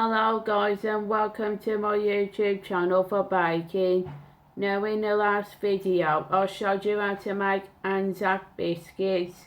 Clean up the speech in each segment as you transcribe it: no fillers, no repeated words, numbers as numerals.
Hello guys and welcome to my YouTube channel for baking. Now in the last video I showed you how to make Anzac biscuits,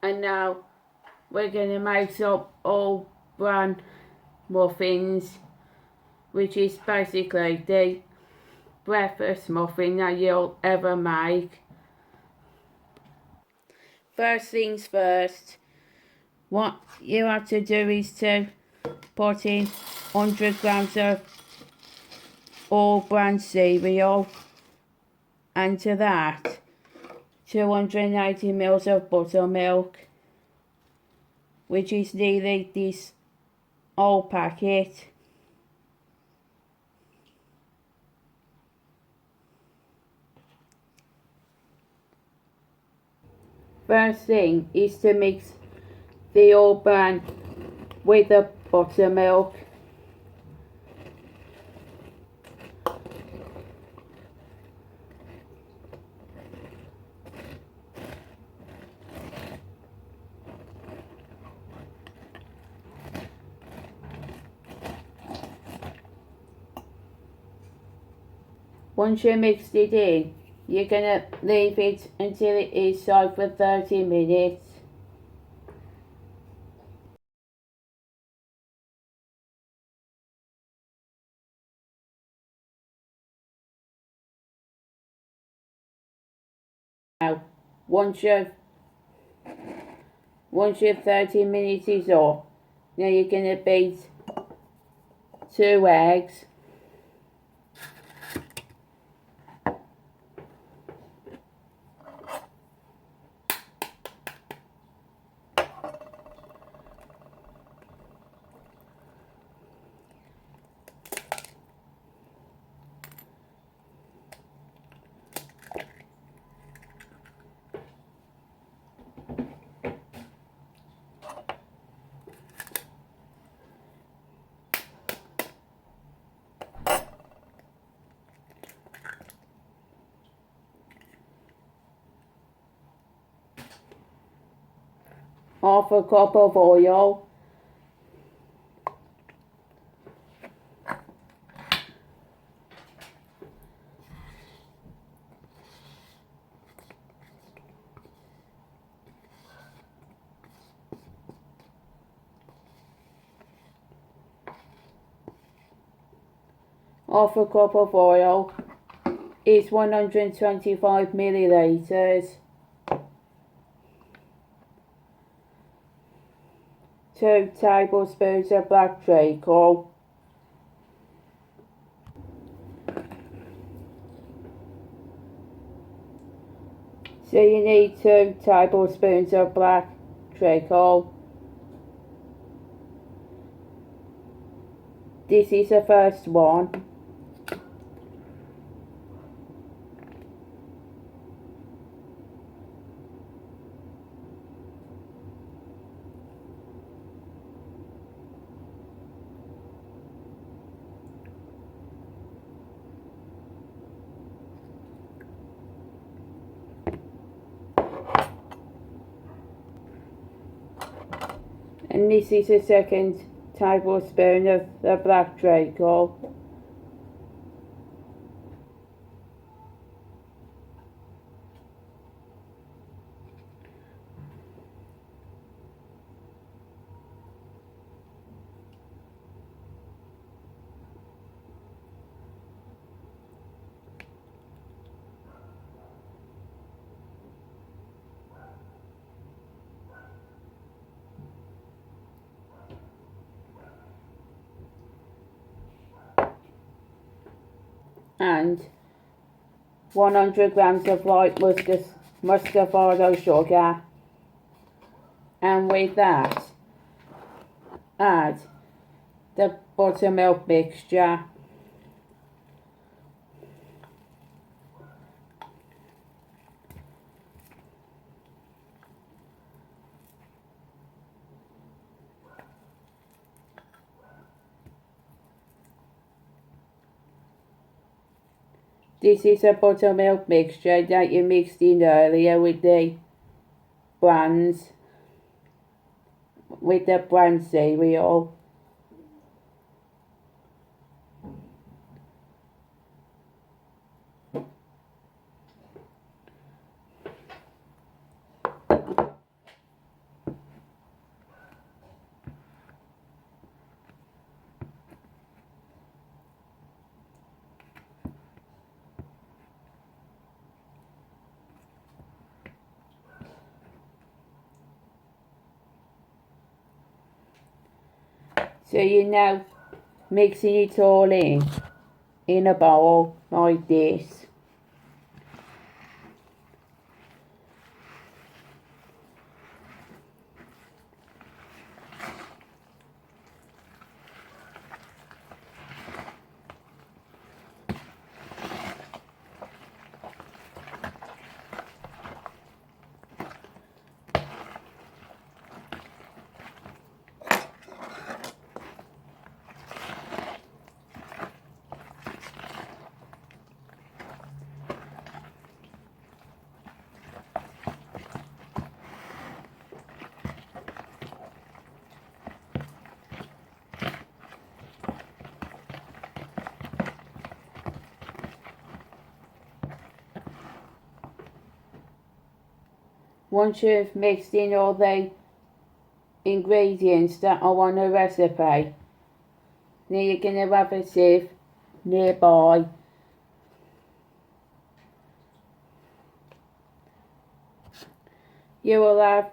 and now we're going to make some All-Bran muffins, which is basically the breakfast muffin that you'll ever make. First things first, what you have to do is to put in 100 grams of All-Bran cereal, and to that 280 ml of buttermilk, which is nearly this whole packet. First thing is to mix the All-Bran with the buttermilk. Once you mixed it in, you're going to leave it until it is soaked for 30 minutes. Now, once your 30 minutes is up, now you're going to beat 2 eggs. Half a cup of oil, is 125 milliliters. 2 tablespoons of black treacle, so you need 2 tablespoons of black treacle. This is the first one. And this is a second tablespoon of the black treacle. And 100 grams of light Muscovado sugar, and with that add the buttermilk mixture. This is a buttermilk mixture that you mixed in earlier with the Bran cereal. So you're now mixing it all in a bowl like this. Once you've mixed in all the ingredients that are on the recipe, then you're going to have a sieve nearby. You will have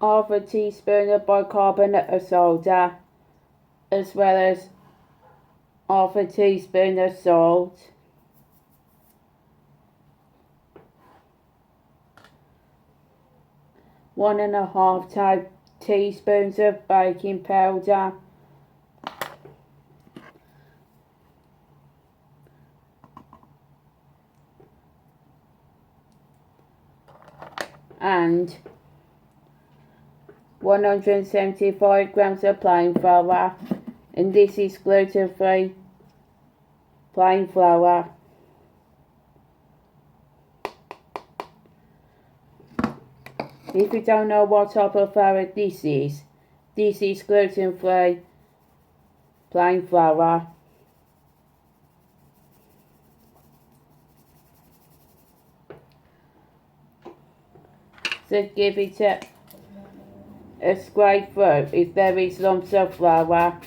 half a teaspoon of bicarbonate of soda, as well as half a teaspoon of salt, one and a half teaspoons of baking powder, and 175 grams of plain flour, and this is gluten-free plain flour. If you don't know what type of flour this is gluten-free plain flour. So give it a scrape through if there is lumps of flour,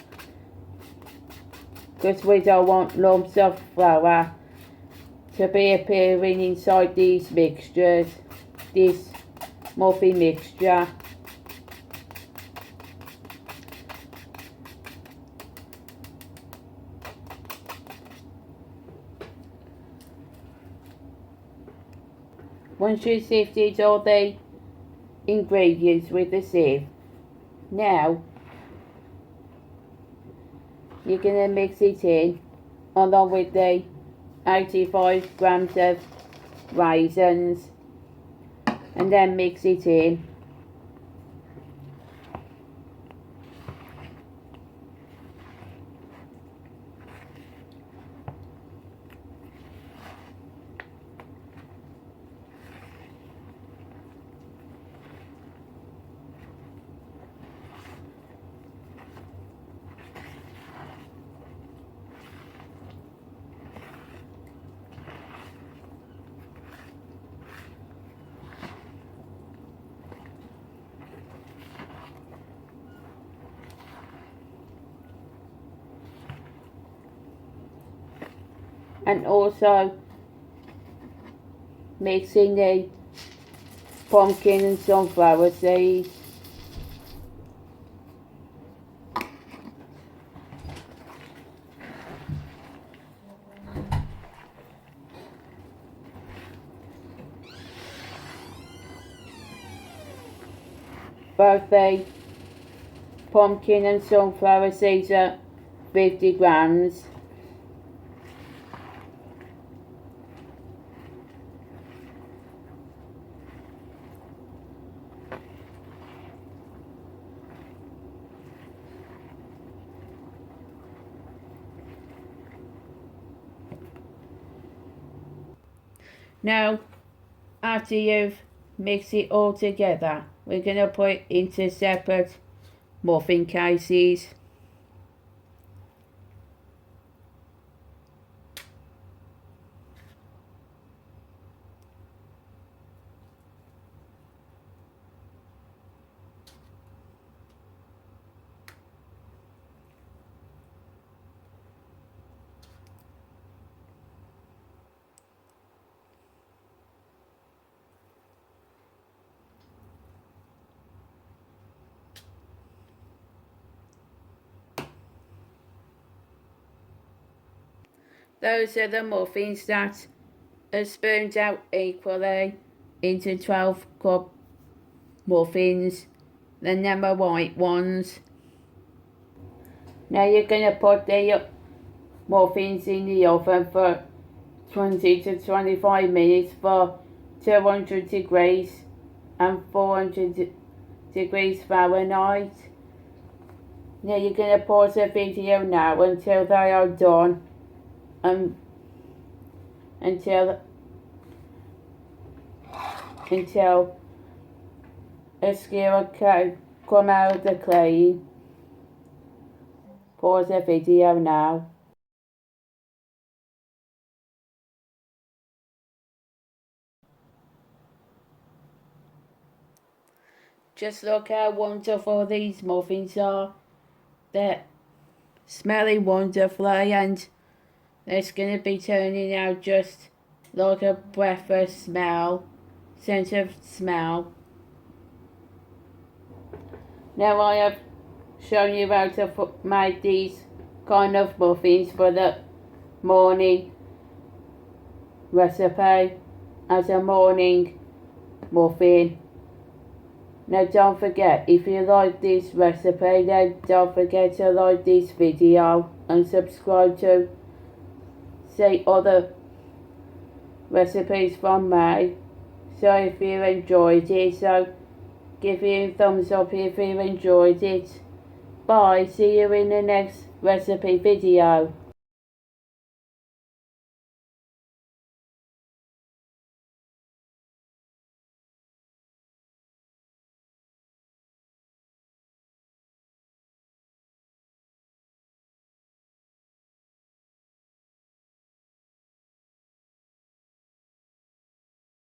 because we don't want lumps of flour to be appearing inside these mixtures, this muffin mixture. Once you've sifted all the ingredients with the sieve, now you're going to mix it in along with the 85 grams of raisins, and then mix it in. And also mixing the pumpkin and sunflower seeds. Both the pumpkin and sunflower seeds are 50 grams. Now, after you've mixed it all together, we're going to put it into separate muffin cases. Those are the muffins that are spooned out equally into 12 cup muffins. Then them are white ones. Now you're going to put the muffins in the oven for 20 to 25 minutes for 200 degrees and 400 degrees Fahrenheit. Now you're going to pause the video now until they are done, until a skewer can come out of the clean. Pause the video now. Just look how wonderful these muffins are. They're smelling wonderfully, and it's going to be turning out just like a breakfast smell, sense of smell. Now I have shown you how to make these kind of muffins for the morning recipe as a morning muffin. Now don't forget, if you like this recipe, then don't forget to like this video and subscribe to see other recipes from me. So if you enjoyed it, so give it a thumbs up if you enjoyed it. Bye, see you in the next recipe video.